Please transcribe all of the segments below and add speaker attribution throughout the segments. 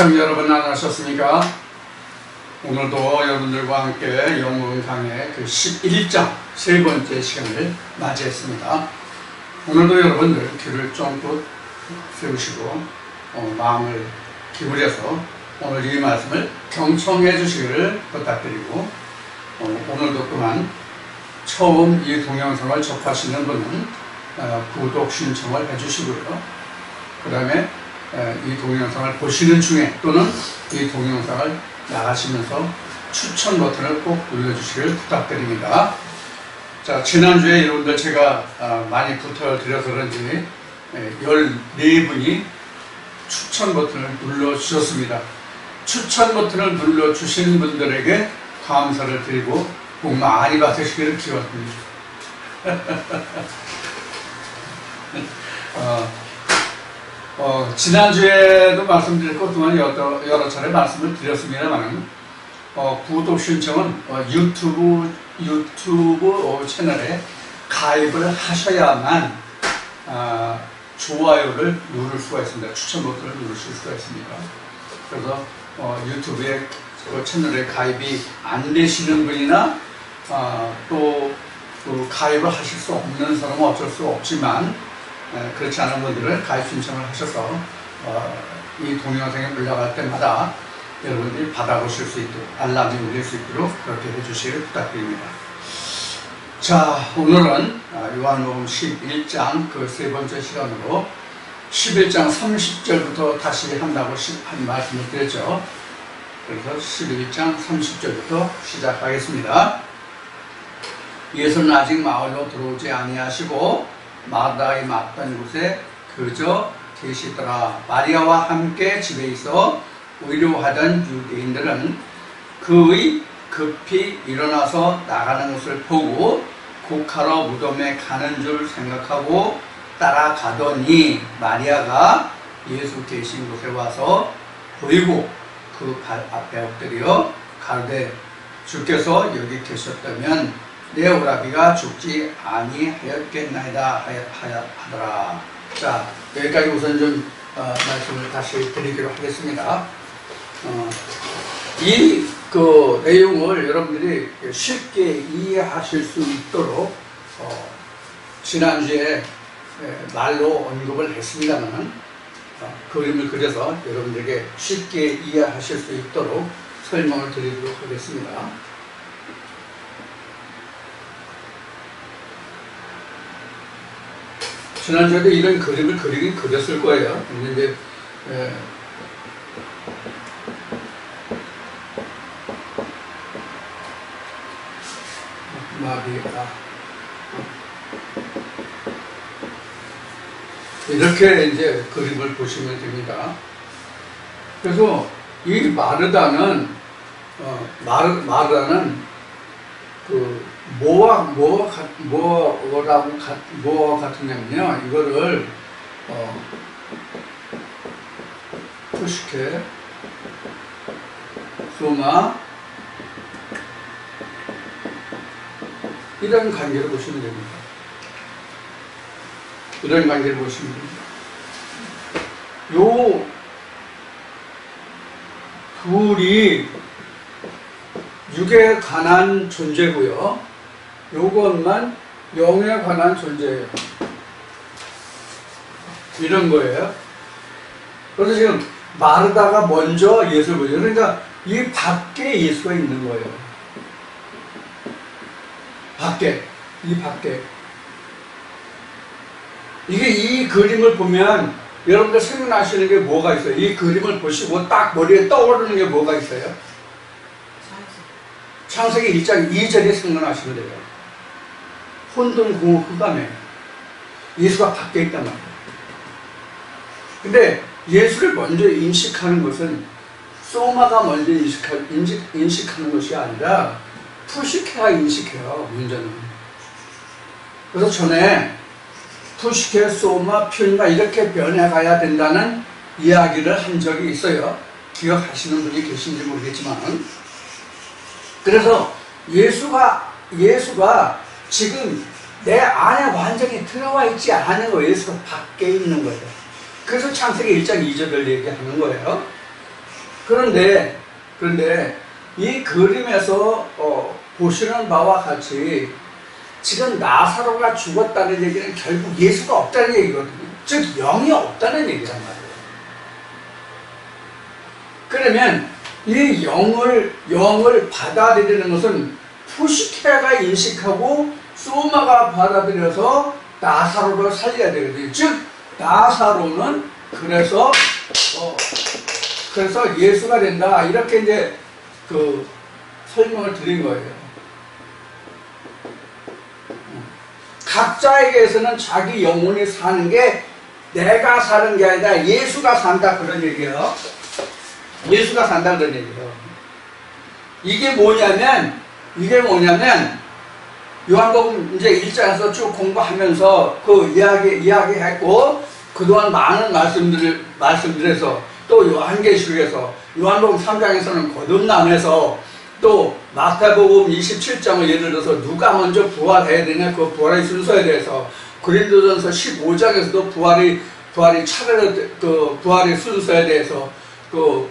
Speaker 1: 시청자 여러분 안녕하셨습니까? 오늘도 여러분들과 함께 영문 강의 그 11장 세 번째 시간을 맞이했습니다. 오늘도 여러분들 귀를 쫑긋 세우시고 마음을 기울여서 오늘 이 말씀을 경청해 주시기를 부탁드리고 오늘도 또한 처음 이 동영상을 접하시는 분은 구독 신청을 해주시고요. 그 다음에 이 동영상을 보시는 중에 또는 이 동영상을 나가시면서 추천 버튼을 꼭 눌러주시길 부탁드립니다. 자, 지난주에 여러분들 제가 많이 부탁을 드려서 그런지 14분이 추천 버튼을 눌러주셨습니다. 추천 버튼을 눌러주신 분들에게 감사를 드리고 복 많이 받으시기를 기원합니다. 지난주에도 말씀드렸고 또한 여러 차례 말씀을 드렸습니다만 구독 신청은 유튜브 채널에 가입을 하셔야만 좋아요를 누를 수가 있습니다. 추천 버튼을 누르실 수가 있습니다. 그래서 유튜브에 채널에 가입이 안 되시는 분이나 또 가입을 하실 수 없는 사람은 어쩔 수 없지만 그렇지 않은 분들은 가입 신청을 하셔서 이 동영상에 올라갈 때마다 여러분들이 받아보실 수 있도록 알람이 울릴 수 있도록 그렇게 해주시길 부탁드립니다. 자, 오늘은 요한복음 11장 그 세 번째 시간으로 11장 30절부터 다시 한다고 한 말씀을 드렸죠. 그래서 11장 30절부터 시작하겠습니다. 예수는 아직 마을로 들어오지 아니하시고 마다에 맞던 곳에 그저 계시더라. 마리아와 함께 집에 있어 의료하던 유대인들은 그의 급히 일어나서 나가는 것을 보고 곡하러 무덤에 가는 줄 생각하고 따라가더니 마리아가 예수 계신 곳에 와서 보이고 그 발 앞에 엎드려 가로되 주께서 여기 계셨다면 내 오라비가 죽지 아니하였겠나이다 하더라. 자, 여기까지 우선 좀 말씀을 다시 드리기로 하겠습니다. 이 그 내용을 여러분들이 쉽게 이해하실 수 있도록 지난주에 말로 언급을 했습니다만 그림을 그려서 여러분들에게 쉽게 이해하실 수 있도록 설명을 드리도록 하겠습니다. 지난주에도 이런 그림을 그리긴 그렸을 거예요. 근데 이제 마리아 이렇게 이제 그림을 보시면 됩니다. 그래서 이 마르다는 그 뭐와 같으냐면요, 이거를 푸시케, 소마 이런 관계를 보시면 됩니다. 이런 관계를 보시면 됩니다. 요 둘이 육에 관한 존재고요. 요것만 영에 관한 존재예요. 이런 거예요. 그래서 지금 마르다가 먼저 예수를 보죠. 그러니까 이 밖에 예수가 있는 거예요. 이 밖에. 이 그림을 보면 여러분들 생각나시는 게 뭐가 있어요? 이 그림을 보시고 딱 머리에 떠오르는 게 뭐가 있어요? 창세기 1장 2절에 생각나시면 돼요. 혼돈 공허 흑암에 예수가 밖에 있단 말이에요. 근데 예수를 먼저 인식하는 것은 소마가 먼저 인식하는 것이 아니라 푸시케가 인식해요. 문제는. 그래서 전에 푸시케, 소마, 퓨니가 이렇게 변해가야 된다는 이야기를 한 적이 있어요. 기억하시는 분이 계신지 모르겠지만, 그래서 예수가 지금 내 안에 완전히 들어와 있지 않은 거예요. 예수가 밖에 있는 거예요. 그래서 창세기 1장 2절을 얘기하는 거예요. 그런데 이 그림에서 보시는 바와 같이 지금 나사로가 죽었다는 얘기는 결국 예수가 없다는 얘기거든요. 즉 영이 없다는 얘기란 말이에요. 그러면 이 영을 받아들이는 것은 푸시케가 인식하고 소마가 받아들여서 나사로를 살려야 되거든요. 즉 나사로는 그래서 예수가 된다, 이렇게 이제 그 설명을 드린 거예요. 각자에게서는 자기 영혼이 사는 게 내가 사는 게 아니라 예수가 산다, 그런 얘기예요. 예수가 산다, 그런 얘기예요. 이게 뭐냐면 요한복음 이제 1장에서 쭉 공부하면서 그 이야기했고, 그동안 많은 말씀들에서 또 요한계시록에서, 요한복음 3장에서는 거듭남에서, 또 마태복음 27장을 예를 들어서 누가 먼저 부활해야 되냐, 그 부활의 순서에 대해서, 고린도전서 15장에서도 부활이 차례로 그 부활의 순서에 대해서, 또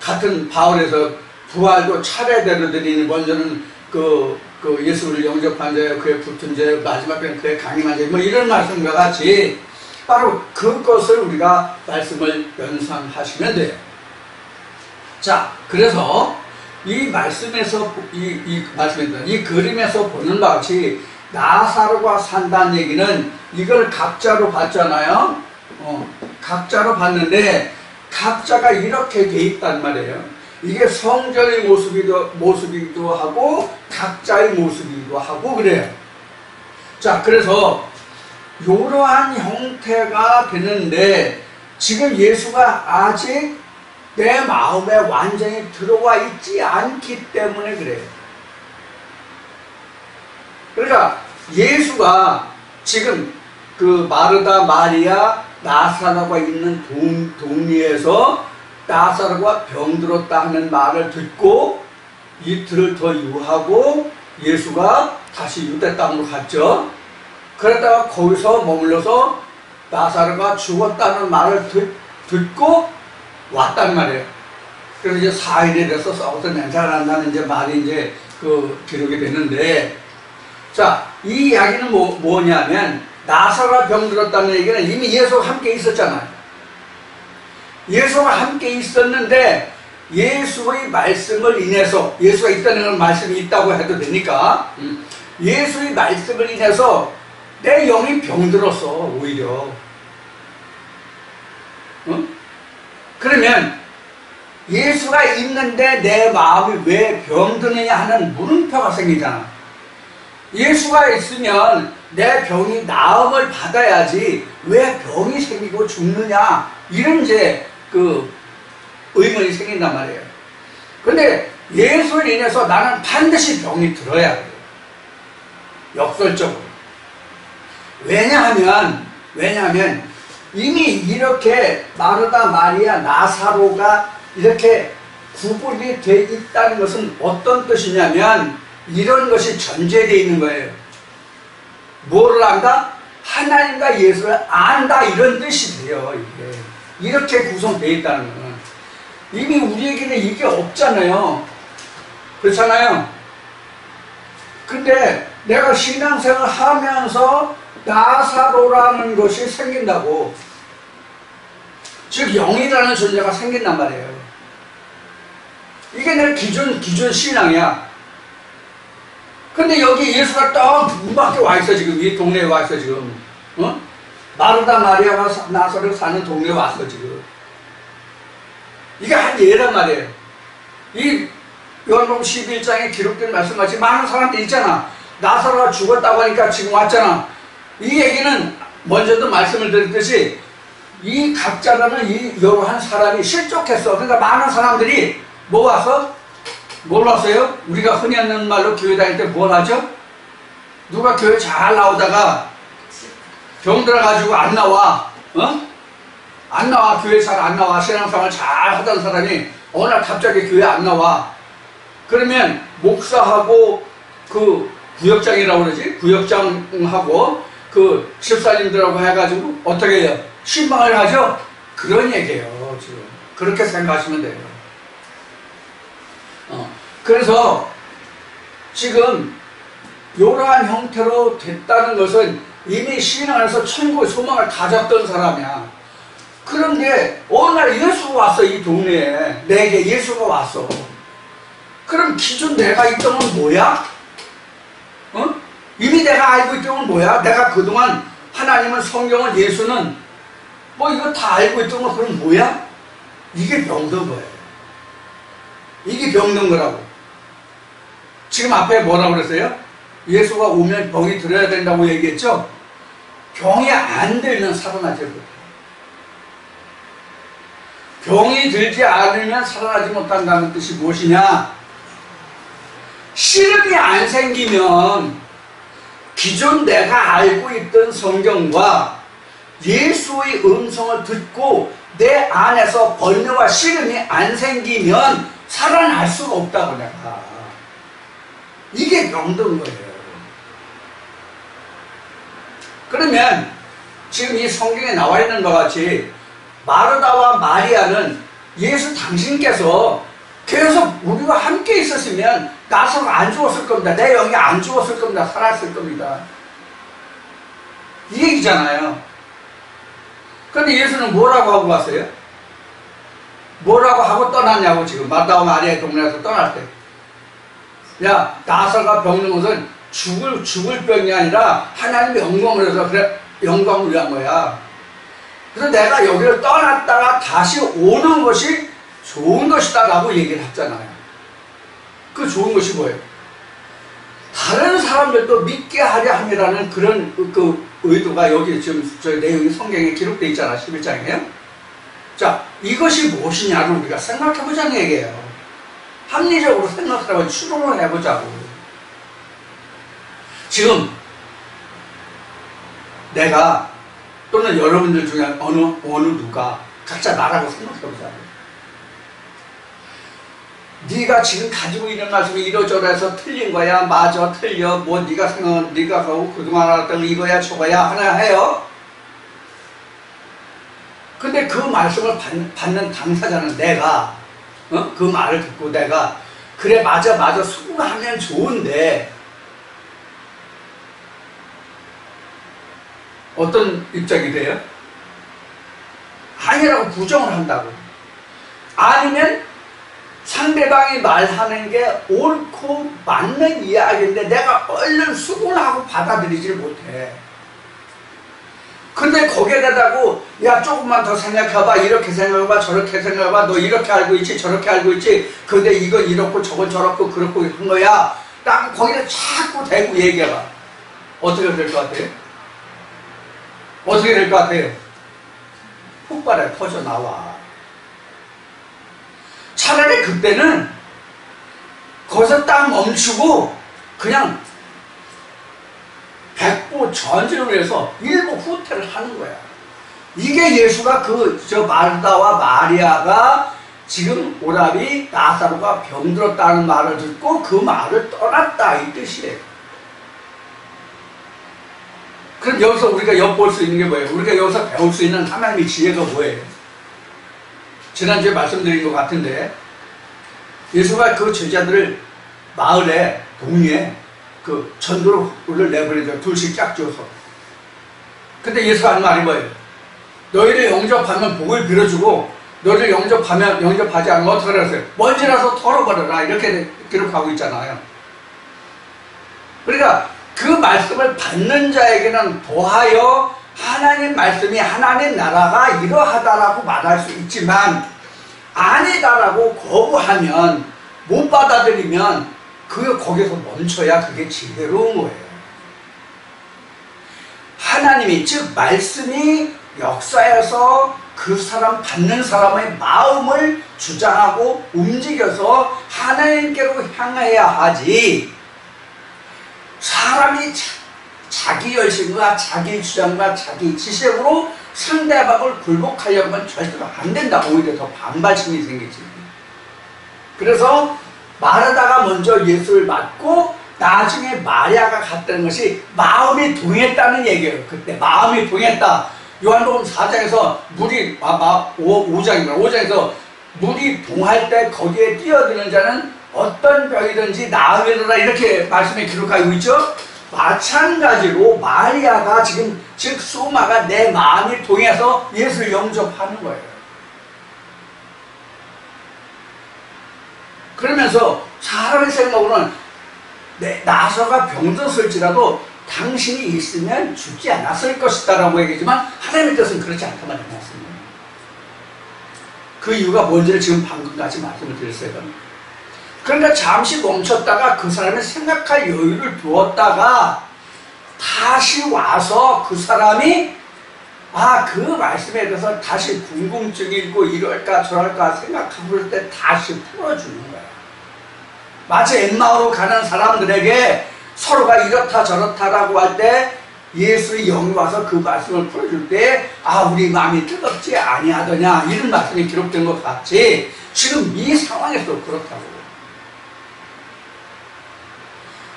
Speaker 1: 같은 바울에서 부활도 차례대로 드리니 먼저는 그 예수를 영접한 자여, 그의 붙은 자여, 마지막에는 그의 강림한 자여, 뭐 이런 말씀과 같이 바로 그것을 우리가 말씀을 연상하시면 돼요. 자, 그래서 이 말씀에서 이 그림에서 보는 바와 같이 나사로가 산다는 얘기는 이걸 각자로 봤잖아요. 각자로 봤는데 각자가 이렇게 돼 있단 말이에요. 이게 성전의 모습이기도 하고 각자의 모습이기도 하고 그래요. 자, 그래서 이러한 형태가 되는데 지금 예수가 아직 내 마음에 완전히 들어와 있지 않기 때문에 그래요. 그러니까 예수가 지금 그 마르다, 마리아, 나사로가 있는 동리에서 나사로가 병들었다 하는 말을 듣고 이틀을 더 유하고 예수가 다시 유대 땅으로 갔죠. 그러다가 거기서 머물러서 나사로가 죽었다는 말을 듣고 왔단 말이에요. 그래서 이제 4일에 돼서 썩어서 냄새가 난다는 이제 말이 이제 그 기록이 되는데, 자, 이 이야기는 뭐냐면 나사로가 병들었다는 얘기는 이미 예수가 함께 있었잖아요. 예수가 함께 있었는데 예수의 말씀을 인해서, 예수가 있다는 말씀이 있다고 해도 되니까, 예수의 말씀을 인해서 내 영이 병들었어, 오히려. 그러면 예수가 있는데 내 마음이 왜 병드느냐 하는 물음표가 생기잖아. 예수가 있으면 내 병이 나음을 받아야지 왜 병이 생기고 죽느냐, 이런 이제 그 의문이 생긴단 말이에요. 근데 예수를 인해서 나는 반드시 병이 들어야 돼요. 역설적으로. 왜냐하면 이미 이렇게 마르다, 마리아, 나사로가 이렇게 구분이 돼 있다는 것은 어떤 뜻이냐면 이런 것이 전제되어 있는 거예요. 뭐를 안다? 하나님과 예수를 안다, 이런 뜻이 돼요. 이게 이렇게 구성되어 있다는 거는 이미 우리에게는 이게 없잖아요. 그렇잖아요. 근데 내가 신앙생활을 하면서 나사로라는 것이 생긴다고, 즉 영이라는 존재가 생긴단 말이에요. 이게 내 기존 신앙이야. 근데 여기 예수가 딱 문 밖에 와 있어, 지금. 이 동네에 와 있어, 지금. 마르다, 마리아가 나사로 사는 동네에 왔어, 지금. 이게 한 예란 말이에요. 이 요한복음 11장에 기록된 말씀같이 많은 사람들이 있잖아. 나사로가 죽었다고 하니까 지금 왔잖아. 이 얘기는 먼저도 말씀을 드렸듯이 이 각자라는 이 여러한 사람이 실족했어. 그러니까 많은 사람들이 뭐 와서? 뭘 왔어요? 우리가 흔히 하는 말로 교회 다닐 때 뭘 하죠? 누가 교회 잘 나오다가 병들어가지고 안 나와. 안 나와. 교회 잘 안 나와. 신앙생활 잘 하던 사람이 어느 날 갑자기 교회 안 나와. 그러면 목사하고 그 구역장이라고 그러지? 구역장하고 그 집사님들하고 해가지고 어떻게 해요? 신방을 하죠? 그런 얘기예요, 지금. 그렇게 생각하시면 돼요. 그래서 지금 이러한 형태로 됐다는 것은 이미 신앙에서 천국의 소망을 가졌던 사람이야. 그런데 어느 날 예수가 왔어. 이 동네에 내게 예수가 왔어. 그럼 기존 내가 있던 건 뭐야? 이미 내가 알고 있던 건 뭐야? 내가 그동안 하나님은, 성경은, 예수는 뭐 이거 다 알고 있던 건 그럼 뭐야? 이게 병든 거예요. 이게 병든 거라고. 지금 앞에 뭐라고 그랬어요? 예수가 오면 병이 들어야 된다고 얘기했죠? 병이 안 들면 살아나지 못해. 병이 들지 않으면 살아나지 못한다는 뜻이 무엇이냐? 씨름이 안 생기면 기존 내가 알고 있던 성경과 예수의 음성을 듣고 내 안에서 번뇌와 씨름이 안 생기면 살아날 수가 없다고 내가. 이게 병든 거예요. 그러면 지금 이 성경에 나와 있는 것 같이 마르다와 마리아는 예수 당신께서 계속 우리와 함께 있었으면 나서가 안 죽었을 겁니다. 내 영이 안 죽었을 겁니다. 살았을 겁니다. 이 얘기잖아요. 그런데 예수는 뭐라고 하고 갔어요? 뭐라고 하고 떠났냐고. 지금 마르다와 마리아의 동네에서 떠날 때, 야, 나사가 병든 것은 죽을 병이 아니라 하나님의 영광을 위해서, 그래, 영광을 위한 거야. 그래서 내가 여기를 떠났다가 다시 오는 것이 좋은 것이다 라고 얘기를 했잖아요. 그 좋은 것이 뭐예요? 다른 사람들도 믿게 하려 함이라는 그런 그 의도가 여기 지금 저 내용이 성경에 기록되어 있잖아. 11장에요. 자, 이것이 무엇이냐를 우리가 생각해보자는 얘기예요. 합리적으로 생각하고 추론을 해보자고. 지금 내가 또는 여러분들 중에 어느 누가 각자 나라고 생각해보자고. 네가 지금 가지고 있는 말씀이 이러저러해서 틀린 거야, 맞아, 틀려, 뭐 네가 생각, 네가 그동안 알았던 이거야 저거야 하나 해요. 근데 그 말씀을 받는 당사자는 내가, 그 말을 듣고 내가 그래 맞아 수긍하면 좋은데 어떤 입장이 돼요? 아니라고 부정을 한다고. 아니면 상대방이 말하는 게 옳고 맞는 이야기인데 내가 얼른 수긍을 하고 받아들이질 못해. 근데 거기에 대다고 야 조금만 더 생각해봐, 이렇게 생각해봐, 저렇게 생각해봐, 너 이렇게 알고 있지 저렇게 알고 있지, 근데 이건 이렇고 저건 저렇고 그렇고 한 거야 라고 거기를 자꾸 대고 얘기해봐. 어떻게 될 것 같아요? 어떻게 될 것 같아요? 폭발에 터져 나와. 차라리 그때는 거기서 딱 멈추고 그냥 백보 전진을 위해서 일부 후퇴를 하는 거야. 이게 예수가 저 마르다와 마리아가 지금 오라비 나사로가 병들었다는 말을 듣고 그 말을 떠났다 이 뜻이에요. 그럼 여기서 우리가 엿볼 수 있는 게 뭐예요? 우리가 여기서 배울 수 있는 하나님의 지혜가 뭐예요? 지난주에 말씀드린 것 같은데 예수가 그 제자들을 마을에 동리에 그 전도를 내보내죠. 둘씩 짝지어서. 근데 예수가 하는 말이 뭐예요? 너희를 영접하면 복을 빌어주고 너희를 영접하지 않으면 어떻게 하랬어요? 먼지라서 털어버려라 이렇게 기록하고 있잖아요. 그러니까 그 말씀을 받는 자에게는 더하여 하나님 말씀이 하나님 나라가 이러하다라고 말할 수 있지만 아니다라고 거부하면 못 받아들이면 거기서 멈춰야 그게 지혜로운 거예요. 하나님이 즉 말씀이 역사에서 그 사람 받는 사람의 마음을 주장하고 움직여서 하나님께로 향해야 하지 사람이 자기 열심과 자기 주장과 자기 지식으로 상대방을 굴복하려면 절대로 안 된다. 오히려 더 반발심이 생기지. 그래서 마르다가 먼저 예수를 맞고 나중에 마리아가 갔다는 것이 마음이 동했다는 얘기예요. 그때 마음이 동했다. 요한복음 4장에서 물이 5장에서 물이 동할 때 거기에 뛰어드는 자는 어떤 병이든지 나으리라 이렇게 말씀에 기록하고 있죠. 마찬가지로 마리아가 지금 즉 소마가 내 마음이 동해서 예수를 영접하는 거예요. 그러면서 사람의 생각으로는 나서가 병들었을지라도 당신이 있으면 죽지 않았을 것이다 라고 얘기하지만 하나님의 뜻은 그렇지 않다만 말씀입니다. 그 이유가 뭔지를 지금 방금까지 말씀을 드렸어요. 그러니까 잠시 멈췄다가 그 사람이 생각할 여유를 두었다가 다시 와서 그 사람이 그 말씀에 대해서 다시 궁금증이 있고 이럴까 저럴까 생각해볼 때 다시 풀어주는 거야. 마치 엠마오로 가는 사람들에게 서로가 이렇다 저렇다라고 할 때 예수의 영이 와서 그 말씀을 풀어줄 때 우리 마음이 뜨겁지 아니하더냐 이런 말씀이 기록된 것 같이 지금 이 상황에서도 그렇다고.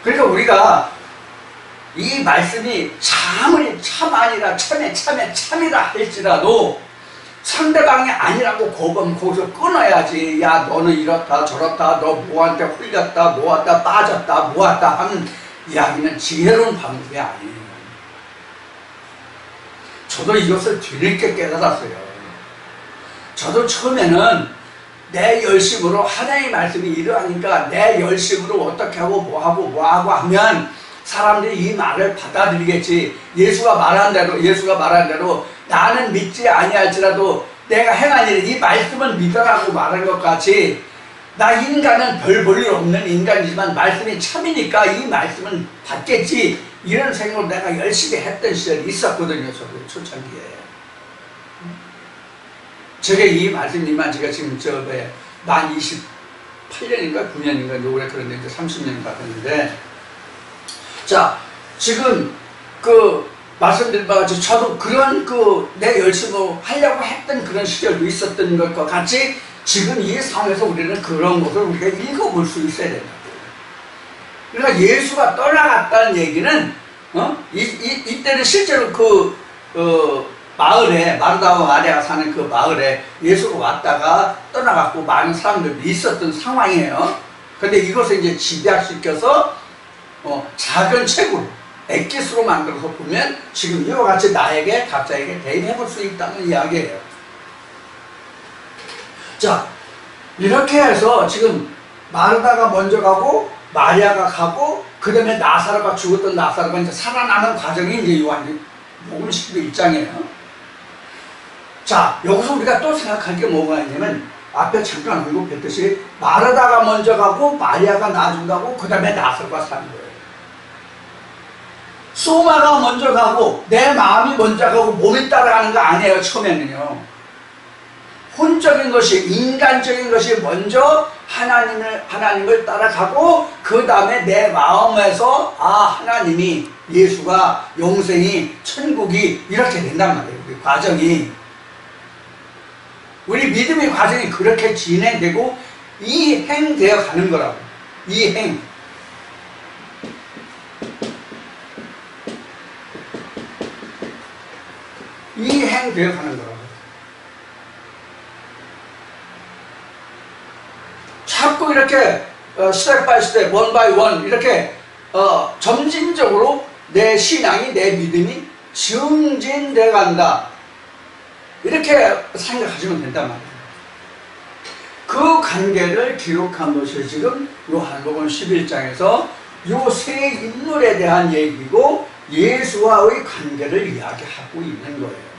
Speaker 1: 그러니까 우리가 이 말씀이 참 아니라 참이라 할지라도 상대방이 아니라고 거기서 끊어야지. 야 너는 이렇다 저렇다 너 뭐한테 홀렸다 뭐하다 빠졌다 뭐하다 하는 이야기는 지혜로운 방법이 아니에요. 저도 이것을 뒤늦게 깨달았어요. 저도 처음에는 내 열심으로 하나님의 말씀이 이러하니까 내 열심으로 어떻게 하고 뭐하고 하면 사람들이 이 말을 받아들이겠지. 예수가 말한 대로 나는 믿지 아니할지라도 내가 행한 일, 이 말씀은 믿어라고 말한 것 같이 나 인간은 별 볼 일 없는 인간이지만 말씀이 참이니까 이 말씀은 받겠지. 이런 생각으로 내가 열심히 했던 시절이 있었거든요. 저도 초창기에. 제가 이 말씀이만 제가 지금 만 28년인가 9년인가 올해 그런데 이제 30년 같았는데 자 지금 말씀드린 바와 같이 저도 그런 내 열심으로 하려고 했던 그런 시절도 있었던 것과 같이 지금 이 상황에서 우리는 그런 것을 우리가 읽어볼 수 있어야 된다. 그러니까 예수가 떠나갔다는 얘기는 이때는 실제로 마을에 마르다와 마리아가 사는 그 마을에 예수가 왔다가 떠나갔고 많은 사람들이 있었던 상황이에요. 근데 이것을 이제 집약시켜서 작은 책으로 엑기스로 만들어서 보면 지금 이와 같이 나에게 각자에게 대입해 볼 수 있다는 이야기예요. 자 이렇게 해서 지금 마르다가 먼저 가고 마리아가 가고 그 다음에 나사로가 죽었던 나사로가 이제 살아나는 과정이 이제 요한복음 11장이에요. 자 여기서 우리가 또 생각할 게 뭐가 있냐면 앞에 잠깐 언급했듯이 마르다가 먼저 가고 마리아가 나중 가고 그 다음에 나사로가 사는 거예요. 소마가 먼저 가고 내 마음이 먼저 가고 몸이 따라가는 거 아니에요. 처음에는요. 혼적인 것이 인간적인 것이 먼저 하나님을 따라가고 그 다음에 내 마음에서 하나님이 예수가 영생이 천국이 이렇게 된단 말이에요. 우리 과정이 우리 믿음의 과정이 그렇게 진행되고 이행되어 가는 거라고. 이행되어 가는 거라고. 자꾸 이렇게 스텝 바이 스텝, 원 바이 원 이렇게 점진적으로 내 신앙이 내 믿음이 증진되어 간다. 이렇게 생각하시면 된단 말이에요. 그 관계를 기록한 것이 지금 요한복음 11장에서 요 세 인물에 대한 얘기고 예수와의 관계를 이야기하고 있는 거예요.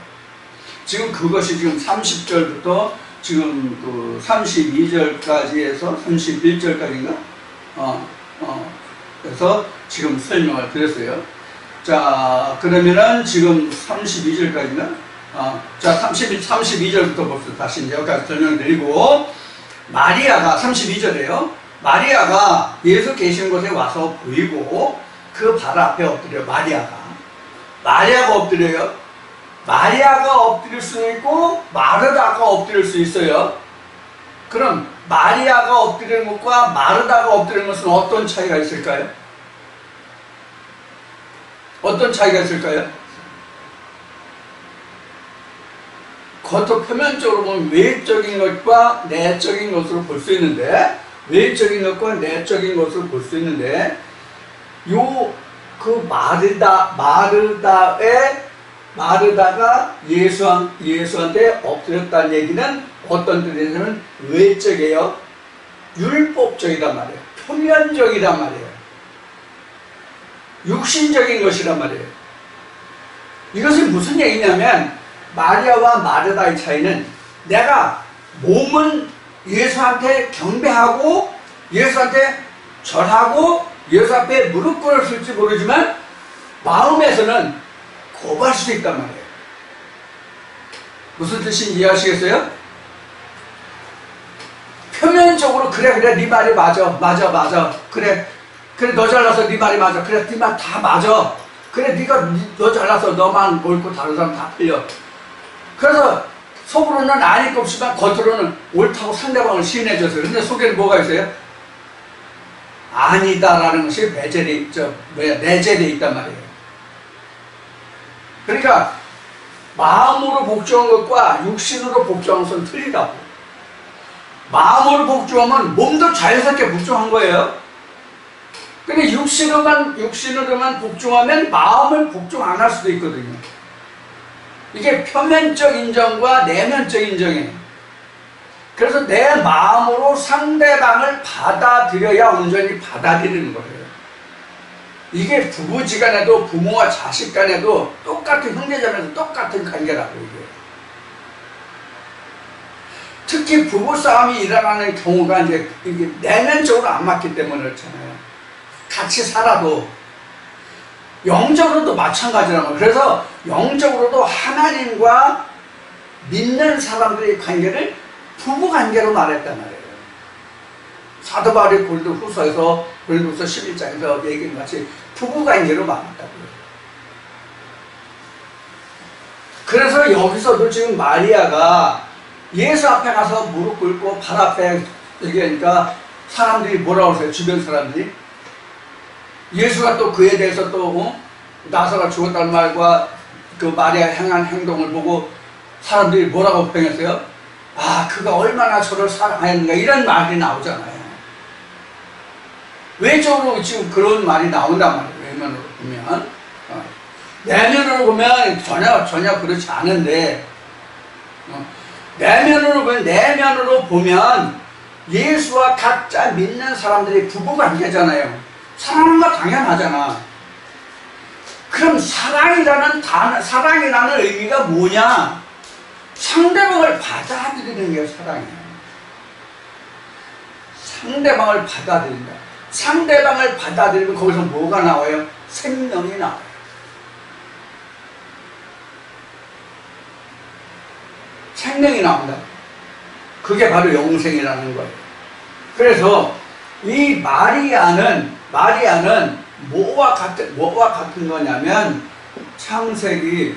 Speaker 1: 지금 그것이 지금 30절부터 지금 32절까지 해서 31절까지인가? 그래서 지금 설명을 드렸어요. 자, 그러면은 지금 32절까지인가? 자, 32절부터 봅시다. 다시 이제 여기까지 설명을 드리고, 마리아가, 32절이에요. 마리아가 예수 계신 곳에 와서 보이고, 그 발 앞에 엎드려, 마리아가 엎드려요. 마리아가 엎드릴 수 있고 마르다가 엎드릴 수 있어요. 그럼 마리아가 엎드리는 것과 마르다가 엎드리는 것은 어떤 차이가 있을까요? 어떤 차이가 있을까요? 겉으로 표면적으로 보면 외적인 것과 내적인 것으로 볼 수 있는데, 외적인 것과 내적인 것으로 볼 수 있는데, 그 마르다가 예수한테 엎드렸다는 얘기는 어떤 뜻이냐면 외적이에요. 율법적이란 말이에요. 표면적이란 말이에요. 육신적인 것이란 말이에요. 이것이 무슨 얘기냐면 마리아와 마르다의 차이는 내가 몸은 예수한테 경배하고 예수한테 절하고 예수 앞에 무릎 꿇었을지 모르지만 마음에서는 거부할 수도 있단 말이에요. 무슨 뜻인지 이해하시겠어요? 표면적으로 그래 네 말이 맞아 그래 너 잘나서 네 말이 맞아 그래 네 말 다 맞아 그래 너 잘나서 너만 옳고 다른 사람 다 틀려. 그래서 속으로는 아닐 것 없지만 겉으로는 옳다고 상대방을 시인해줘서 근데 속에는 뭐가 있어요? 아니다라는 것이 내재되어 있단 말이에요. 그러니까 마음으로 복종한 것과 육신으로 복종한 것은 틀리다고. 마음으로 복종하면 몸도 자연스럽게 복종한 거예요. 근데 육신으로만 복종하면 마음을 복종 안 할 수도 있거든요. 이게 표면적 인정과 내면적 인정이에요. 그래서 내 마음으로 상대방을 받아들여야 온전히 받아들이는 거예요. 이게 부부지간에도 부모와 자식 간에도 똑같은 형제자매에서 똑같은 관계라고 이게. 특히 부부싸움이 일어나는 경우가 이제 이게 내면적으로 안 맞기 때문에 그렇잖아요. 같이 살아도 영적으로도 마찬가지란 말이에요. 그래서 영적으로도 하나님과 믿는 사람들의 관계를 부부관계로 말했단 말이에요. 사도 바울이 고린도후서 11장에서 얘기한 같이 부부관계로 말했다고요. 그래서 여기서도 지금 마리아가 예수 앞에 가서 무릎 꿇고 발 앞에 얘기하니까 사람들이 뭐라고 하세요? 주변 사람들이 예수가 또 그에 대해서 또 나사로가 죽었다는 말과 그 마리아 행한 행동을 보고 사람들이 뭐라고 평했어요? 아, 그가 얼마나 저를 사랑하였는가 이런 말이 나오잖아요. 외적으로 지금 그런 말이 나온단 말이에요. 외면으로 보면 내면으로 보면 전혀 그렇지 않은데 내면으로 보면 예수와 각자 믿는 사람들이 부부관계잖아요. 사랑하는 거 당연하잖아. 그럼 사랑이라는 의미가 뭐냐? 상대방을 받아들이는 게 사랑이에요. 상대방을 받아들인다. 상대방을 받아들이면 거기서 뭐가 나와요? 생명이 나와요. 생명이 나온다. 그게 바로 영생이라는 거예요. 그래서 이 마리아는 뭐와 같은 거냐면 창세기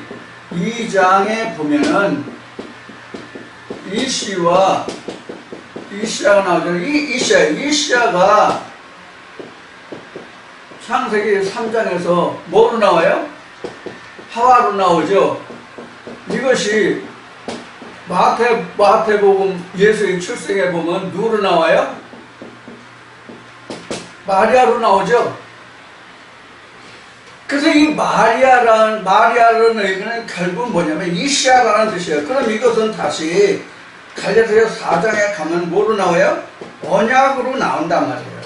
Speaker 1: 2장에 보면은 이시아가 나오잖아요. 이시아가 창세기 3장에서 뭐로 나와요? 하와로 나오죠. 이것이 마태복음 예수의 출생에 보면 누구로 나와요? 마리아로 나오죠. 그래서 이 마리아라는 얘기는 결국은 뭐냐면 이시아라는 뜻이에요. 그럼 이것은 다시 갈라디아서 4장에 가면 뭐로 나와요? 언약으로 나온단 말이에요.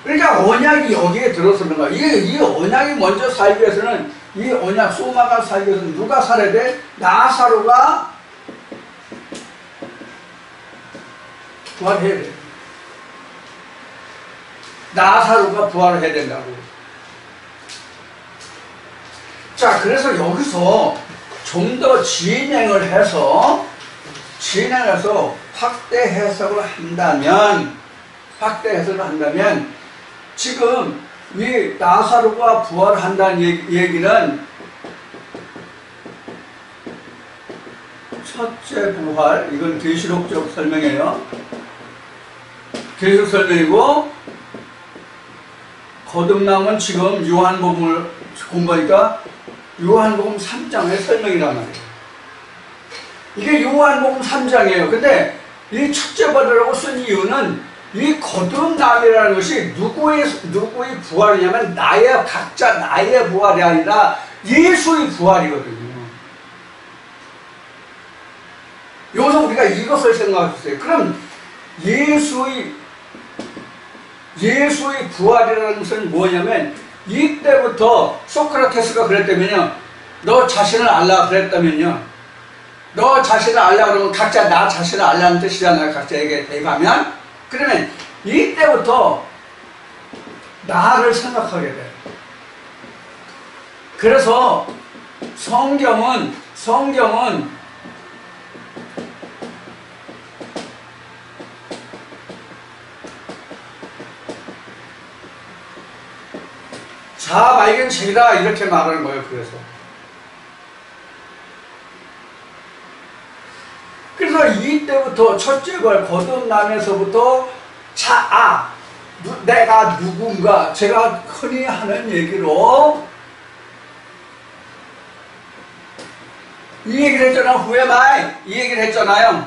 Speaker 1: 그러니까 언약이 여기에 들어서는 거야. 이 언약이 먼저 살기 위해서는 이 언약 소마가 살기 위해서는 누가 살아야 돼? 나사로가 부활해야 돼. 나사로가 부활을 해야 된다고. 자, 그래서 여기서 좀 더 진행을 해서 확대 해석을 한다면 지금 이 나사로가 부활한다는 얘기는 첫째 부활, 이건 계시록적 설명이에요. 계시록 설명이고 거듭남은 지금 요한복음을 공부하니까 요한복음 3장의 설명이란 말이에요. 이게 요한복음 3장이에요. 근데 이 첫째 부활이라고 쓴 이유는 이 거듭남이라는 것이 누구의 부활이냐면 각자 나의 부활이 아니라 예수의 부활이거든요. 여기서 우리가 이것을 생각해보세요. 그럼 예수의 부활이라는 것은 뭐냐면 이때부터 소크라테스가 그랬다면요, 너 자신을 알라 그랬다면요, 너 자신을 알라 그러면 각자 나 자신을 알라는 뜻이잖아요. 각자에게 대입하면. 그러면 이때부터 나를 생각하게 돼요. 그래서 성경은 자발견책이다 이렇게 말하는 거예요. 그래서 이때부터 첫째 걸 거듭남에서부터 내가 누군가, 제가 흔히 하는 얘기로 이 얘기를 했잖아요. Who am I? 이 얘기를 했잖아요.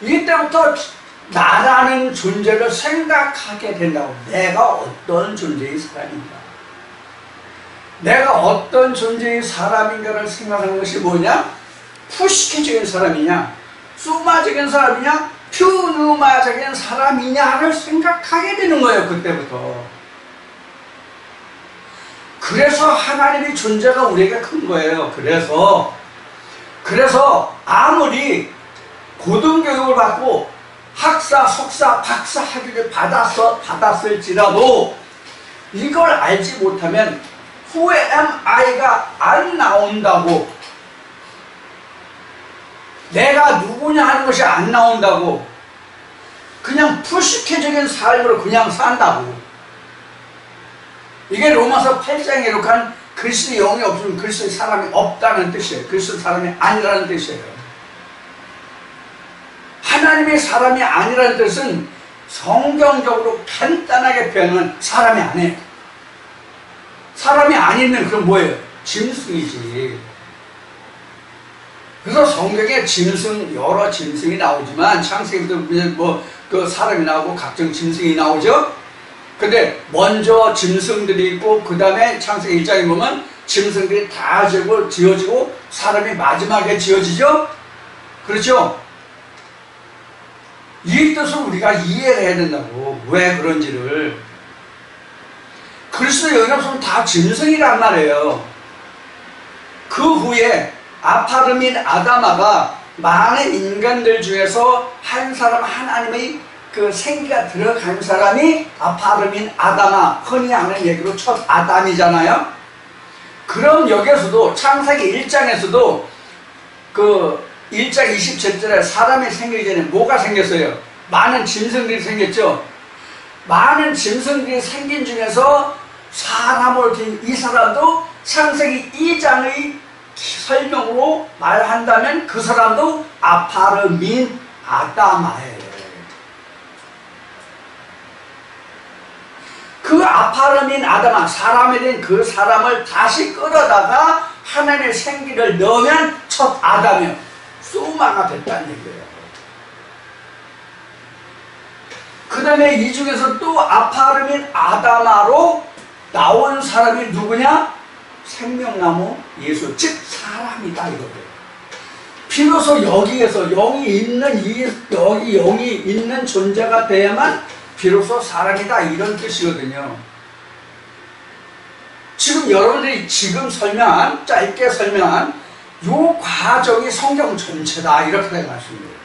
Speaker 1: 이때부터 나라는 존재를 생각하게 된다고. 내가 어떤 존재의 사람인가, 내가 어떤 존재의 사람인가를 생각하는 것이 뭐냐? 푸시키적인 사람이냐, 수마적인 사람이냐, 퓨누마적인 사람이냐를 생각하게 되는 거예요. 그때부터. 그래서 하나님의 존재가 우리에게 큰 거예요. 그래서 아무리 고등교육을 받고 학사, 석사, 박사 학위를 받았을지라도 이걸 알지 못하면 Who am I가 안 나온다고, 내가 누구냐 하는 것이 안 나온다고, 그냥 푸시케적인 삶으로 그냥 산다고. 이게 로마서 8장에 기록한 그리스도의 영이 없으면 그리스도의 사람이 없다는 뜻이에요. 그리스도의 사람이 아니라는 뜻이에요. 하나님의 사람이 아니라는 뜻은 성경적으로 간단하게 표현은 사람이 아니에요. 사람이 아니면 그럼 뭐예요? 짐승이지. 그래서 성경에 여러 짐승이 나오지만, 창세기부터 그 사람이 나오고 각종 짐승이 나오죠. 근데 먼저 짐승들이 있고 그 다음에 창세기 1장에 보면 짐승들이 다 지어지고 사람이 마지막에 지어지죠. 그렇죠? 이 뜻을 우리가 이해를 해야 된다고. 왜 그런지를. 그리스도의 영이 없으면 다 짐승이란 말이에요. 그 후에 아파르민 아다마가 많은 인간들 중에서 한 사람, 하나님의 그 생기가 들어간 사람이 아파르민 아다마, 흔히 하는 얘기로 첫 아담이잖아요. 그럼 여기에서도 창세기 1장에서도 그 1장 27절에 사람이 생기기 전에 뭐가 생겼어요? 많은 짐승들이 생겼죠. 많은 짐승들이 생긴 중에서 사람을 둔 이 사람도 창세기 2장의 설명으로 말한다면 그 사람도 아파르민 아다마예요. 그 아파르민 아다마, 사람에 된 그 사람을 다시 끌어다가 하나님의 생기를 넣으면 첫 아담이요, 소마가 됐다는 얘기예요. 그 다음에 이 중에서 또 아파르민 아다마로 나온 사람이 누구냐? 생명나무 예수, 즉 사람이다 이거예요. 비로소 여기에서 영이 있는 존재가 돼야만 비로소 사람이다 이런 뜻이거든요. 지금 여러분들이 짧게 설명한 이 과정이 성경 전체다 이렇게 생각하십니다.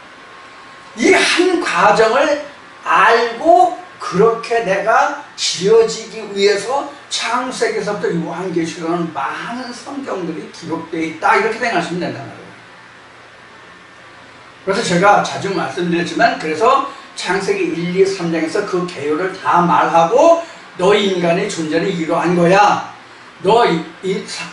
Speaker 1: 이 한 과정을 알고 그렇게 내가 지어지기 위해서 창세기에서부터 요한계시록은 많은 성경들이 기록되어 있다 이렇게 생각하시면 된다는 거예요. 그래서 제가 자주 말씀드렸지만, 그래서 창세기 1, 2, 3장에서 그 개요를 다 말하고 너 인간의 존재는 이러한 거야. 너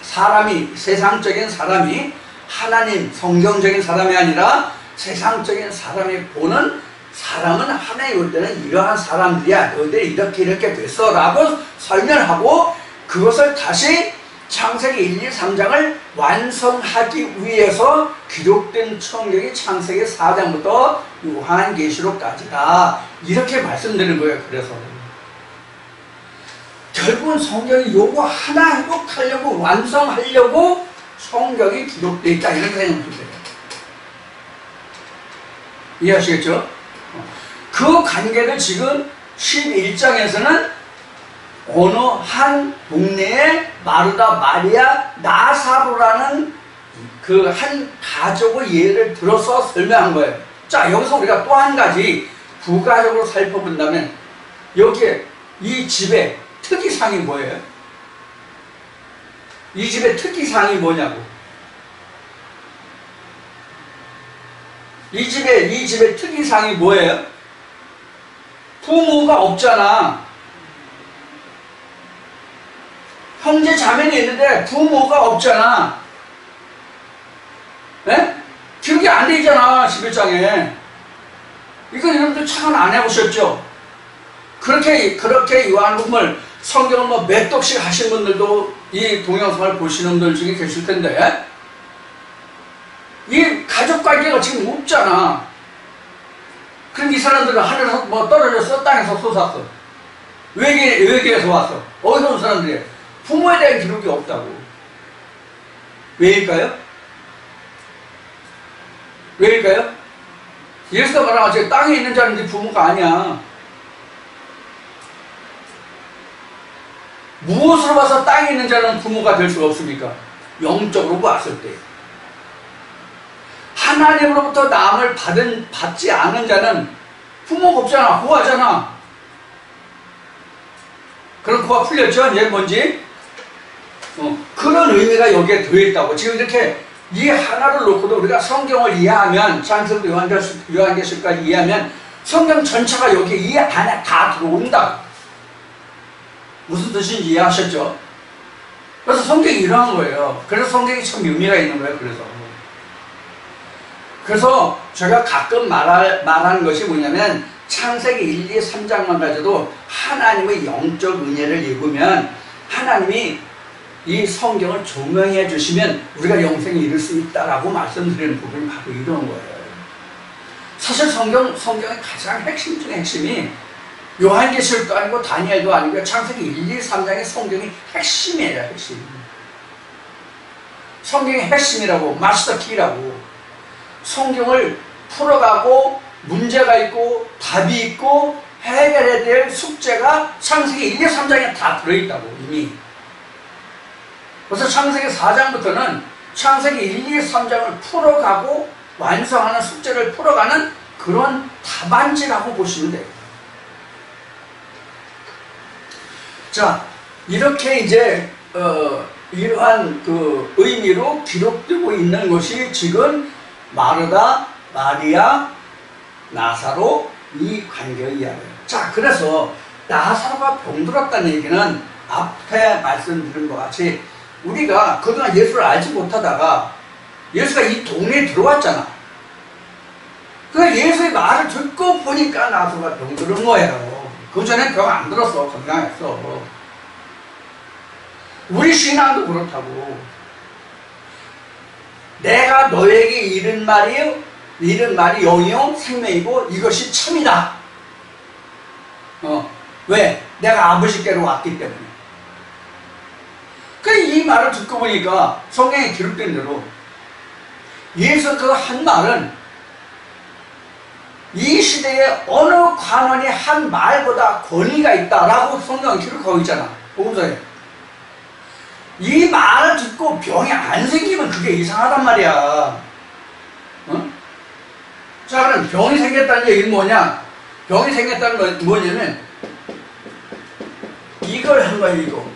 Speaker 1: 사람이, 세상적인 사람이 하나님 성경적인 사람이 아니라 세상적인 사람이 보는 사람은 하나님 올 때는 이러한 사람들이야. 너희들이 이렇게 됐어 라고 설명하고, 그것을 다시 창세기 1, 2, 3장을 완성하기 위해서 기록된 성경이 창세기 4장부터 요한계시록까지다. 이렇게 말씀드리는 거예요. 그래서 결국은 성경이 요거 하나 회복하려고 완성하려고 성경이 기록되어 있다. 이런 생각이 들어요. 이해하시겠죠? 그 관계를 지금 11장에서는 어느 한 동네에 마르다, 마리아, 나사로라는 그 한 가족의 예를 들어서 설명한 거예요. 자, 여기서 우리가 또 한 가지 부가적으로 살펴본다면 여기에 이 집의 특이사항이 뭐예요? 이 집의 특이사항이 뭐냐고. 이 집의 특이사항이 뭐예요? 부모가 없잖아. 형제 자매는 있는데 부모가 없잖아. 네? 기록이 안 돼 있잖아. 11장에. 이거 여러분들 참관 안 해보셨죠? 그렇게 요한복음을 성경을 뭐 몇 독씩 하신 분들도 이 동영상을 보시는 분들 중에 계실 텐데, 이 가족 관계가 지금 없잖아. 그럼 이 사람들은 하늘에서 뭐 떨어졌어? 땅에서 솟았어? 외계에서 왔어? 어디서 온 사람들이에요? 부모에 대한 기록이 없다고. 왜일까요? 왜일까요? 예수가 말하면 땅에 있는 자는 네 부모가 아니야. 무엇으로 봐서 땅에 있는 자는 부모가 될 수가 없습니까? 영적으로 봤을 때. 하나님으로부터 남을 받지 않은 자는 부모가 없잖아. 고아잖아. 그럼 고아 풀렸죠? 이제 뭔지? 그런 의미가 여기에 들어있다고. 지금 이렇게 이 하나를 놓고도 우리가 성경을 이해하면, 창세기 요한계시록까지 이해하면 성경 전체가 여기 이 안에 다 들어온다. 무슨 뜻인지 이해하셨죠? 그래서 성경이 이러한 거예요. 그래서 성경이 참 의미가 있는 거예요. 그래서 제가 가끔 말하는 것이 뭐냐면, 창세기 1, 2, 3장만 가져도 하나님의 영적 은혜를 읽으면 하나님이 이 성경을 조명해 주시면 우리가 영생에 이를 수 있다라고 말씀드리는 부분이 바로 이런 거예요. 사실 성경의 가장 핵심 중에 핵심이 요한계시록도 아니고 다니엘도 아니고 창세기 1, 2, 3장의 성경이 핵심이에요. 핵심. 성경의 핵심이라고, 마스터키라고. 성경을 풀어가고 문제가 있고 답이 있고 해결해야 될 숙제가 창세기 1, 2, 3장에 다 들어있다고. 이미. 그래서 창세기 4장부터는 창세기 1, 2, 3장을 풀어가고 완성하는 숙제를 풀어가는 그런 답안지라고 보시면 돼요. 자, 이렇게 이제 이러한 그 의미로 기록되고 있는 것이 지금 마르다, 마리아, 나사로 이 관계의 이야기예요. 자, 그래서 나사로가 병들었다는 얘기는 앞에 말씀드린 것 같이 우리가 그동안 예수를 알지 못하다가 예수가 이 동네에 들어왔잖아. 그 예수의 말을 듣고 보니까 나사로가 병들은 거예요. 그 전에 병 안 들었어. 건강했어. 우리 신앙도 그렇다고. 내가 너에게 이른 말이 영이요 생명이고 이것이 참이다. 왜? 내가 아버지께로 왔기 때문에. 이 말을 듣고 보니까 성경에 기록된 대로 예수께서 한 말은 이 시대에 어느 관원이 한 말보다 권위가 있다라고 성경은 기록하고 있잖아. 복음서에. 이 말을 듣고 병이 안 생기면 그게 이상하단 말이야. 자, 그럼 병이 생겼다는 얘기는 뭐냐? 병이 생겼다는 건 뭐냐면 이걸 한 거야. 이거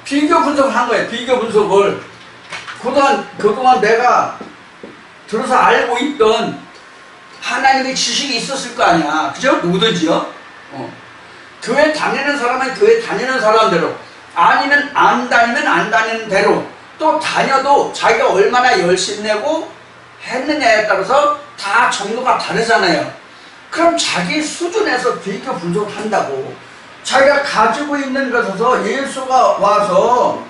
Speaker 1: 비교 분석을 한 거야. 비교 분석을 그동안 내가 들어서 알고 있던 하나님의 지식이 있었을 거 아니야. 그죠? 누구든지요. 교회 다니는 사람은 교회 다니는 사람대로, 아니면 안 다니면 안 다니는 대로, 또 다녀도 자기가 얼마나 열심히 내고 했느냐에 따라서 다 정도가 다르잖아요. 그럼 자기 수준에서 비교 분석을 한다고. 자기가 가지고 있는 것에서 예수가 와서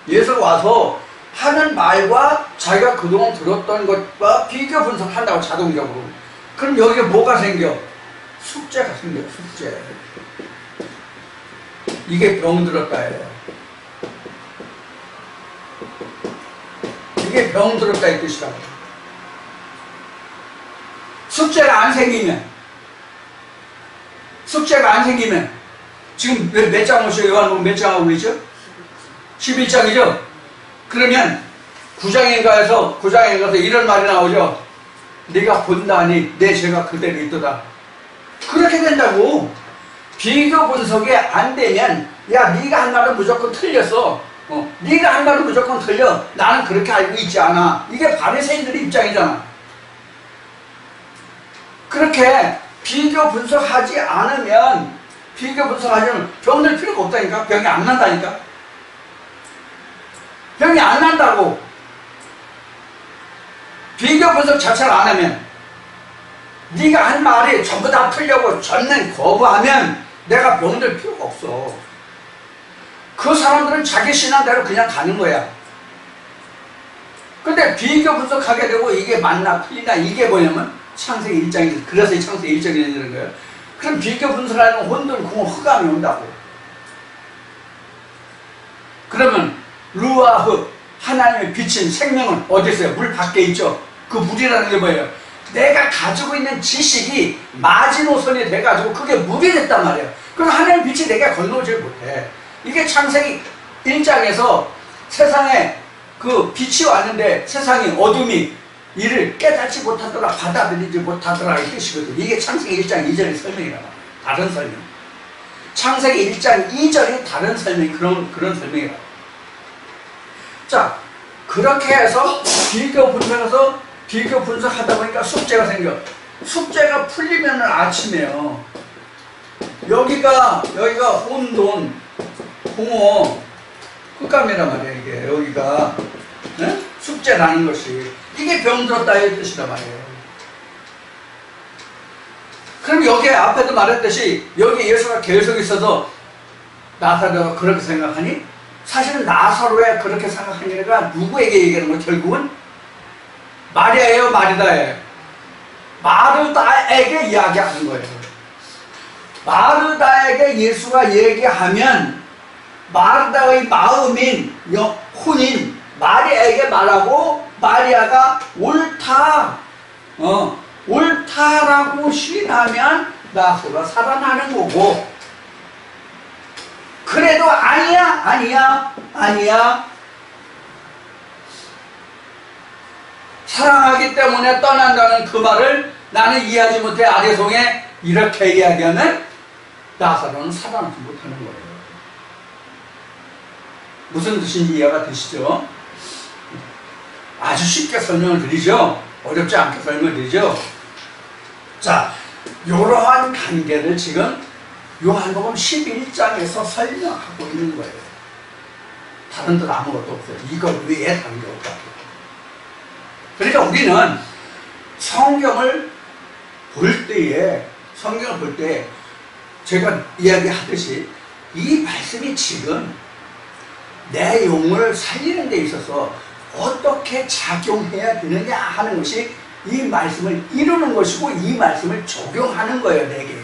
Speaker 1: 예수가 와서 하는 말과 자기가 그동안 들었던 것과 비교 분석한다고 자동적으로. 그럼 여기에 뭐가 생겨? 숙제가 생겨, 숙제. 이게 병들었다예요. 이게 병들었다의 뜻이라고. 숙제가 안 생기면 지금 몇 장 오셔? 요한복음 몇 장 하고 있죠? 11장이죠? 그러면 9장에 가서 이런 말이 나오죠. 네가 본다니 내 죄가 그대로 있도다. 그렇게 된다고. 비교 분석이 안 되면 야 네가 한 말은 무조건 틀렸어. 네가 한 말은 무조건 틀려. 나는 그렇게 알고 있지 않아. 이게 바리새인들의 입장이잖아. 그렇게 비교 분석하지 않으면 병들 필요가 없다니까. 병이 안 난다니까. 병이 안 난다고. 비교 분석 자체를 안 하면 네가 한 말이 전부 다 틀려고 전면 거부하면 내가 병들 필요가 없어. 그 사람들은 자기 신앙대로 그냥 가는 거야. 근데 비교 분석하게 되고 이게 맞나 틀리나 이게 뭐냐면 창세기 1장이 그래서 창세기 1장이 되는 거예요. 그럼 비교 분석하는 혼돈, 공허, 흑암이 온다고. 그러면 루아흐 하나님의 비친 생명은 어디 있어요? 물 밖에 있죠. 그 물이라는 게 뭐예요? 내가 가지고 있는 지식이 마지노선이 돼가지고 그게 물이 됐단 말이에요. 그럼 하나님의 빛이 내게 건너오지 못해. 이게 창세기 1장에서 세상에 그 빛이 왔는데 세상이 어둠이 이를 깨닫지 못하더라, 받아들이지 못하더라 이 뜻이거든. 이게 창세기 1장 2절의 설명이란 말이야. 다른 설명. 창세기 1장 2절이 다른 설명이 그런 설명이라. 자, 그렇게 해서 비교 분석하다 보니까 숙제가 생겨. 숙제가 풀리면 아침에요. 여기가 혼돈, 공허, 흑암이란 말이야 이게. 여기가 네? 숙제라는 것이 이게 병들었다의 뜻이란 말이에요. 그럼 여기에 앞에도 말했듯이 여기 예수가 계속 있어서 나사로가 그렇게 생각하니? 사실은 나사로에 그렇게 생각하니까 누구에게 얘기하는 거예요? 결국은 마리아예요, 마르다예요? 마르다에게 이야기하는 거예요. 마르다에게 예수가 얘기하면 마르다의 마음인 혼인 마리아에게 말하고 마리아가 옳다라고 시인하면 나사로가 살아나는 거고, 그래도 아니야 사랑하기 때문에 떠난다는 그 말을 나는 이해하지 못해 아래송에 이렇게 이야기하면 나사로는 살아나지 못하는 거예요. 무슨 뜻인지 이해가 되시죠? 아주 쉽게 설명을 드리죠. 어렵지 않게 설명을 드리죠. 자, 이러한 관계를 지금 요한복음 11장에서 설명하고 있는 거예요. 다른 뜻 아무것도 없어요. 이거 외에 다른 게 없다. 그러니까 우리는 성경을 볼 때 제가 이야기하듯이 이 말씀이 지금 내 영을 살리는 데 있어서 어떻게 작용해야 되느냐 하는 것이 이 말씀을 이루는 것이고 이 말씀을 적용하는 거예요, 내게.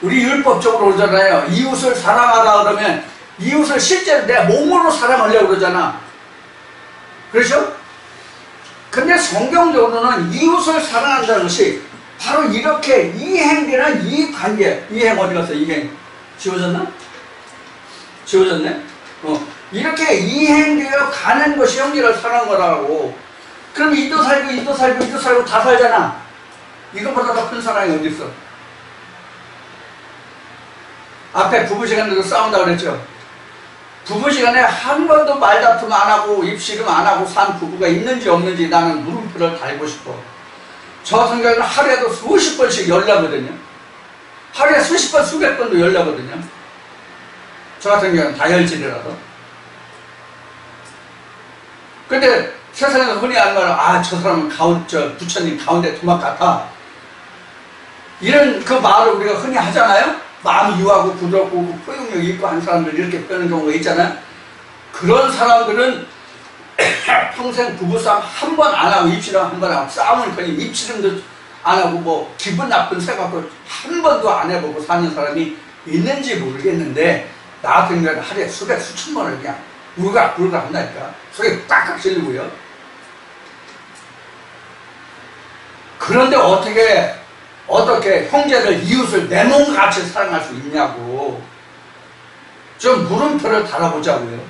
Speaker 1: 우리 율법적으로 그러잖아요. 이웃을 사랑하라 그러면 이웃을 실제로 내 몸으로 사랑하려고 그러잖아. 그렇죠? 근데 성경적으로는 이웃을 사랑한다는 것이 바로 이렇게 이행되는 이 관계. 이행 어디 갔어? 이행 지워졌나? 지워졌네? 이렇게 이행되어 가는 것이 형제를 사랑한 거라고. 그럼 이도 살고 다 살잖아. 이것보다 더 큰 사랑이 어디 있어? 앞에 부부시간에도 싸운다고 그랬죠. 부부시간에 한 번도 말다툼 안 하고 입씨름 안 하고 산 부부가 있는지 없는지 나는 물음표를 달고 싶어. 저 같은 경우는 하루에도 수십 번씩 연락하거든요. 하루에 수십 번, 수백 번도 연락하거든요. 저 같은 경우는 다혈질이라서. 근데 세상에서 흔히 하는 말은 저 사람은 부처님 가운데 두막 같아. 이런 그 말을 우리가 흔히 하잖아요. 마음이 유하고 부드럽고 포용력 있고 한 사람들 이렇게 표현하는 경우가 있잖아요. 그런 사람들은 평생 부부싸움 한 번 안 하고 입씨름 한 번 하고 싸움을 거의 입씨름도 안 하고 뭐 기분 나쁜 생각도 한 번도 안 해보고 사는 사람이 있는지 모르겠는데 나 같은 경우는 하루에 수백 수천 번을 그냥 울각불각 한다니까. 속에 꽉꽉 찔리고요. 그런데 어떻게 형제를 이웃을 내 몸같이 사랑할 수 있냐고. 좀 물음표를 달아보자고요.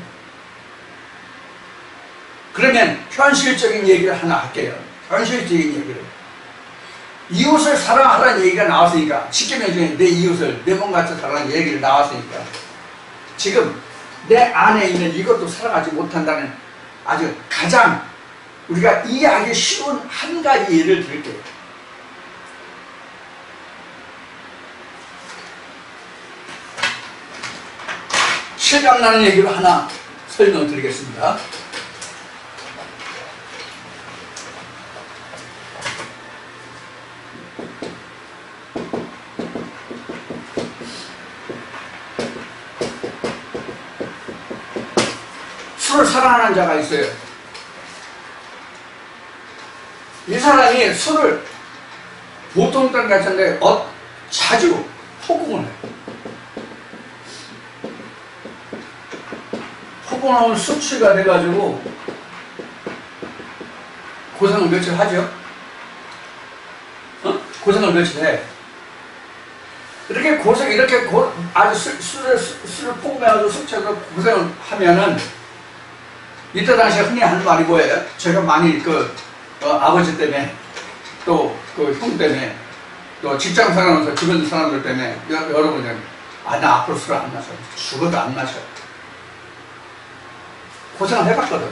Speaker 1: 그러면 현실적인 얘기를 하나 할게요. 현실적인 얘기를. 이웃을 사랑하라는 얘기가 나왔으니까, 10계명 중에 내 이웃을 내 몸같이 사랑하는 얘기를 나왔으니까, 지금 내 안에 있는 이것도 사랑하지 못한다는 아주 가장 우리가 이해하기 쉬운 한 가지 예를 들게요. 실감나는 얘기로 하나 설명을 드리겠습니다. 술을 사랑하는 자가 있어요. 이 사람이 술을 보통 때는 같은데 자주 포금을 해요. 포금하면 수치가 돼가지고 고생을 며칠 하죠. 고생을 며칠 해. 이렇게 아주 술을 포금해가지고 술 취해서 고생을 하면은, 이때 당시에 흔히 하는 말이 뭐예요? 제가 많이 아버지 때문에, 또 형 때문에, 또 직장 생활하면서 주변 사람들 때문에 여러분이 나 앞으로 술 안 마셔. 죽어도 안 마셔. 고생을 해봤거든.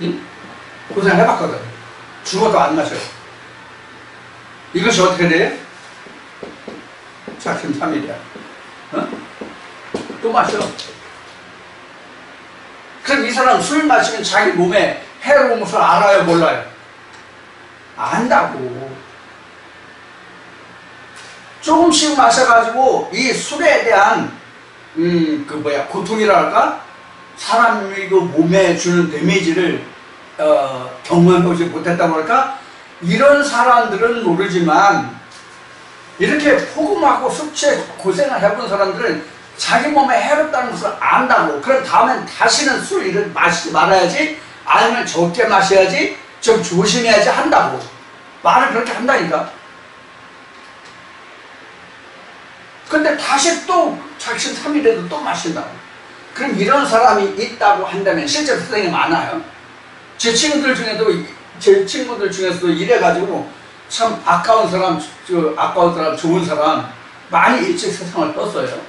Speaker 1: 응? 고생을 해봤거든. 죽어도 안 마셔. 이것이 어떻게 돼? 작심삼일이야. 또 마셔. 그럼 이 사람 술 마시면 자기 몸에 해로운 것을 알아요, 몰라요? 안다고. 조금씩 마셔가지고 이 술에 대한 고통이라 할까? 사람이 그 몸에 주는 데미지를 경험해보지 못했다고 할까? 이런 사람들은 모르지만, 이렇게 포금하고 숙취에 고생을 해본 사람들은 자기 몸에 해롭다는 것을 안다고. 그럼 다음엔 다시는 술을 마시지 말아야지, 아니면 적게 마셔야지, 좀 조심해야지 한다고. 말을 그렇게 한다니까. 근데 다시 또 작심삼일에도 또 마신다고. 그럼 이런 사람이 있다고 한다면, 실제로 세상에 많아요. 제 친구들 중에서도 이래가지고 참 아까운 사람, 좋은 사람 많이 일찍 세상을 떴어요.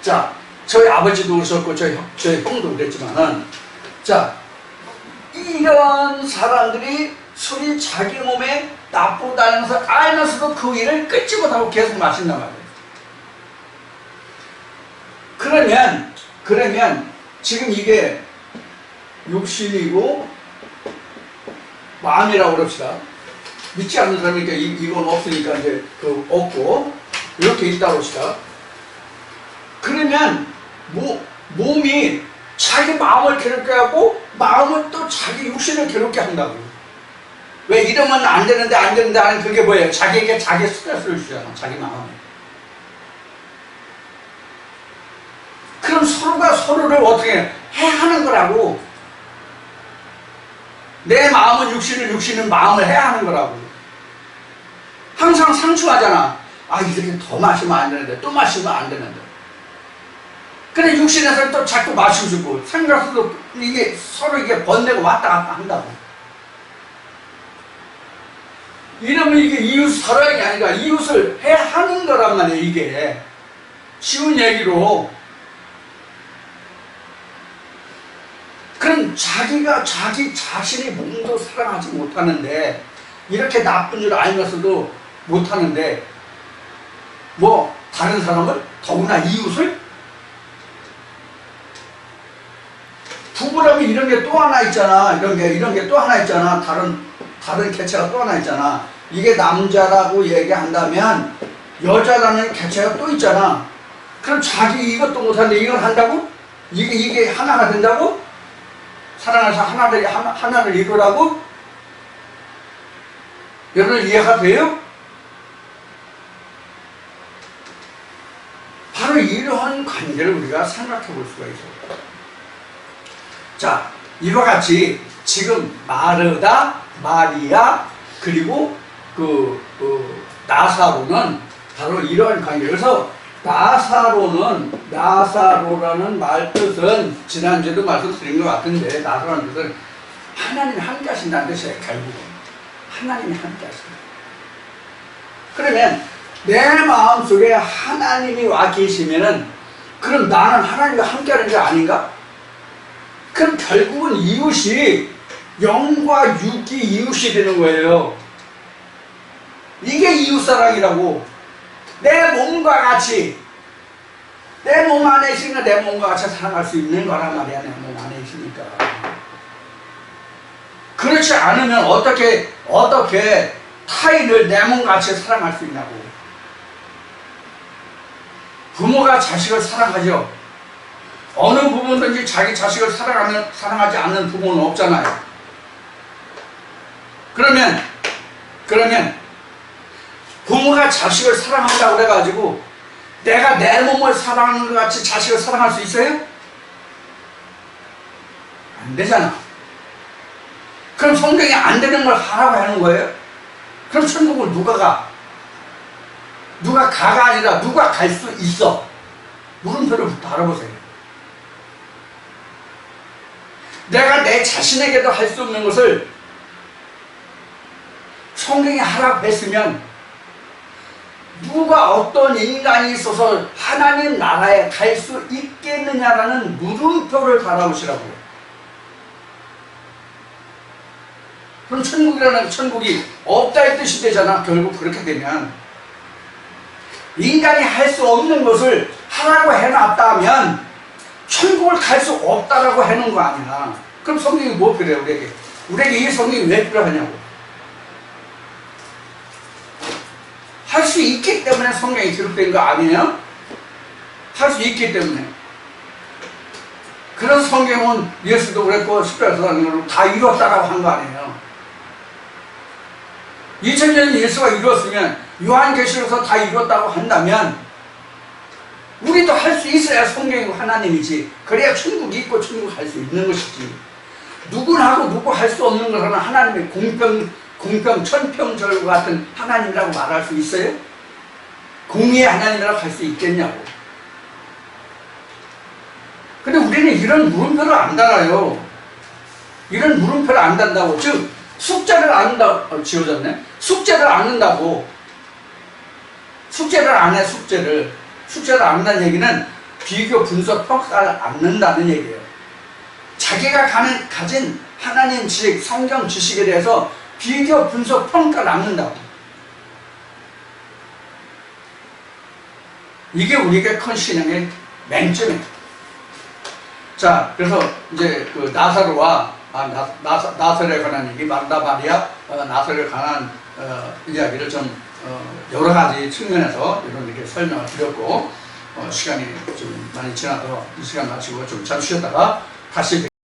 Speaker 1: 자, 저희 아버지도 그러셨고 저희 형도 그랬지만은, 자, 이런 사람들이 술이 자기 몸에 나쁘다는 것을 알면서도 그 일을 끊지 못하고 계속 마신단 말이에요. 그러면 지금 이게 육신이고 마음이라고 그럽시다. 믿지 않는 사람이니까 이건 없으니까 이제 없고 이렇게 있다고 합시다. 그러면 몸이 자기 마음을 괴롭게 하고 마음은 또 자기 육신을 괴롭게 한다고. 왜 이러면 안 되는데 하는 그게 뭐예요? 자기에게 자기 스트레스를 주잖아, 자기 마음에. 그럼 서로가 서로를 어떻게 해하는 거라고. 내 마음은 육신은 마음을 해하는 거라고. 항상 상충하잖아. 이렇게 더 마시면 안 되는데, 또 마시면 안 되는데. 근데 육신에서는 또 자꾸 마시고 싶고, 생각해도 이게 서로 번내고 왔다 갔다 한다고. 이러면 이게 이웃 사랑이 아니라 이웃을 해하는 거란 말이에요, 이게. 쉬운 얘기로. 그럼 자기가 자기 자신의 몸도 사랑하지 못하는데, 이렇게 나쁜 줄 알면서도 못하는데, 다른 사람을, 더구나 이웃을? 부부라면 이런 게 또 하나 있잖아. 이런 게 또 하나 있잖아. 다른 개체가 또 하나 있잖아. 이게 남자라고 얘기한다면 여자라는 개체가 또 있잖아. 그럼 자기 이것도 못하는데 이걸 한다고? 이게 하나가 된다고? 사랑해서 하나를 이루라고? 여러분 이해가 돼요? 바로 이러한 관계를 우리가 생각해 볼 수가 있어요. 자, 이와 같이 지금 마르다, 마리아, 그리고 나사로는 바로 이러한 관계. 그래서 나사로라는 말 뜻은 지난주에도 말씀드린 것 같은데, 나사로라는 뜻은 하나님이 함께 하신다는 뜻이에요. 결국은 하나님이 함께 하신다. 그러면 내 마음속에 하나님이 와 계시면은 그럼 나는 하나님과 함께 하는 게 아닌가? 그럼 결국은 이웃이 영과 육이 이웃이 되는 거예요. 이게 이웃사랑이라고. 내 몸과 같이, 내 몸 안에 있으니까 내 몸과 같이 사랑할 수 있는 거란 말이야. 내 몸 안에 있으니까. 그렇지 않으면 어떻게 타인을 내 몸과 같이 사랑할 수 있냐고. 부모가 자식을 사랑하죠. 어느 부모든지 자기 자식을 사랑하지 않는 부모는 없잖아요. 그러면 부모가 자식을 사랑한다고 그래가지고 내가 내 몸을 사랑하는 것 같이 자식을 사랑할 수 있어요? 안 되잖아. 그럼 성경이 안 되는 걸 하라고 하는 거예요? 그럼 천국을 누가 가? 누가 가가 아니라 누가 갈 수 있어? 물음표를 달아보세요. 내가 내 자신에게도 할 수 없는 것을 성경이 하라고 했으면 누가 어떤 인간이 있어서 하나님 나라에 갈 수 있겠느냐라는 물음표를 달아보시라고요. 그럼 천국이 없다의 뜻이 되잖아. 결국 그렇게 되면 인간이 할 수 없는 것을 하라고 해놨다면 천국을 갈 수 없다라고 해놓은 거 아니야. 그럼 성경이 뭐 필요해 우리에게? 우리에게 이 성경이 왜 필요하냐고. 할 수 있기 때문에 성경이 기록된 거 아니에요? 할 수 있기 때문에. 그런 성경은 예수도 그랬고 십자가에서 다 이뤘다라고 한 거 아니에요? 2000년 예수가 이뤘으면 요한계시록에서 다 이뤘다고 한다면 우리도 할 수 있어야 성경이고 하나님이지. 그래야 천국이 있고 천국 할 수 있는 것이지. 누구나하고 누구 할 수 없는 것은 하나님의 공평 천평절과 같은 하나님이라고 말할 수 있어요? 공의의 하나님이라고 할 수 있겠냐고. 근데 우리는 이런 물음표를 안 달아요. 이런 물음표를 안 단다고. 즉 숙제를 안 한다. 지워졌네. 숙제를 안 한다고. 숙제를 안 해. 숙제를 안 한다는 얘기는 비교, 분석, 평가를 안 한다는 얘기예요. 자기가 가진 하나님 지식, 성경 지식에 대해서 비교, 분석, 평가를 안 한다고. 이게 우리에게 큰 신앙의 맹점이에요. 자, 그래서 이제 그 나사로와 나사로에 관한 얘기, 마르다 마리아, 나사로에 관한 이야기를 좀 여러 가지 측면에서 이렇게 설명을 드렸고, 시간이 좀 많이 지나서 이 시간 마치고 좀 잠시 쉬었다가 다시